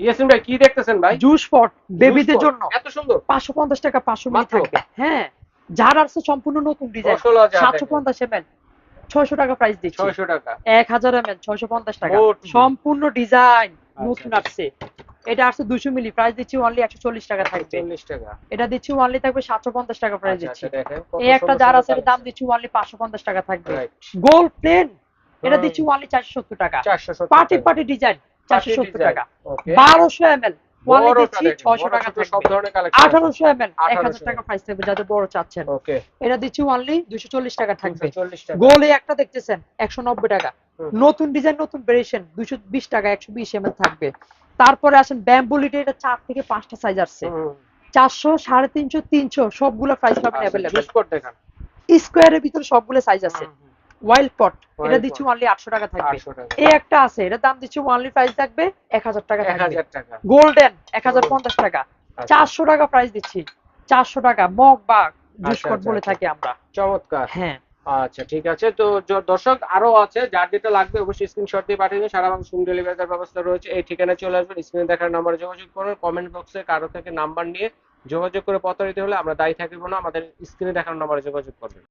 ইয়াসিন ভাই কি দেখতেছেন ভাই? জুস পট বেবিদের জন্য এত সুন্দর 550 টাকা 500 মিলি মাত্র? থাকবে। হ্যাঁ, যার আছে সম্পূর্ণ নতুন ডিজাইন রসল আছে দেখেন 750 ml 600 টাকা প্রাইস দিচ্ছি। 600 টাকা 1000 ml 650 টাকা মোট সম্পূর্ণ ডিজাইন আচ্ছা, নতুন আচ্ছা। আসছে। এটা আসছে 200 মিলি প্রাইস দিচ্ছি অনলি 140 টাকা থাকবে। 40 টাকা। এটা দিচ্ছি অনলি থাকবে 750 টাকা প্রাইস আচ্ছা, দিচ্ছি। আচ্ছা দেখেন কত এই একটা সুন্দর যার সুন্দর আছে এর দাম কালেকশন। দিচ্ছি অনলি 550 টাকা থাকবে। রাইট। গোল্ড প্লেন এটা হুম। দিচ্ছি অনলি 470 টাকা। 470 পার্টি টাকা। Party design party 470 design. টাকা। ওকে। 1200 ml অনলি বড়টা দিচ্ছি দেখেন, 600 বড় টাকা ছোট সব থাকবে। ধরনের কালেকশন আছে। 1800 ml 1000 1800 টাকা প্রাইস থাকবে যাদের বড় চাচ্ছেন। ওকে। এটা দিচ্ছি অনলি 240 টাকা থাকবে। 240 টাকা। গোল এই একটা দেখতেছেন 190 টাকা। হুম। নতুন ডিজাইন নতুন ভেরিয়েশন 220 টাকা 120 ml থাকবে। তারপরে আসেন ব্যাম্বু লিডে এটা 4 থেকে 5টা সাইজ আসছে। হুম। 400 350 300 সবগুলো প্রাইস পাবেন আচ্ছা, अवेलेबल। জুস পট দেখান। স্কয়ারের ভিতরে সবগুলো সাইজ আছে। হুম, হুম। ওয়াইল্ড পট এটা Wild দিচ্ছি pot। অনলি 800 টাকা থাকবে। 800 টাকা। এই একটা আছে এটার দাম দিচ্ছি অনলি প্রাইস থাকবে 1000 টাকা থাকবে। 1000 টাকা। গোল্ডেন 1050 টাকা। আচ্ছা। 400 টাকা প্রাইস দিচ্ছি। 400 টাকা মগ বা জুস আচ্ছা, পট আচ্ছা, বলে আচ্ছা। থাকি আমরা। চমৎকার। হ্যাঁ। আচ্ছা ঠিক আছে। তো দর্শক আরো আছে, যার যেটা লাগবে অবশ্যই স্ক্রিনশট দিয়ে পাঠিয়ে দিন। সারা বাংলাদেশ হোম ডেলিভারির ব্যবস্থা রয়েছে। এই ঠিকানায় চলে আসবেন, স্ক্রিনে দেখার নাম্বারে যোগাযোগ করুন। কমেন্ট বক্সে কারো থেকে নাম্বার নিয়ে যোগাযোগ করে প্রতারিত হলে আমরা দায়ী থাকিব না। আমাদের স্ক্রিনে দেখার নাম্বারে যোগাযোগ করবেন।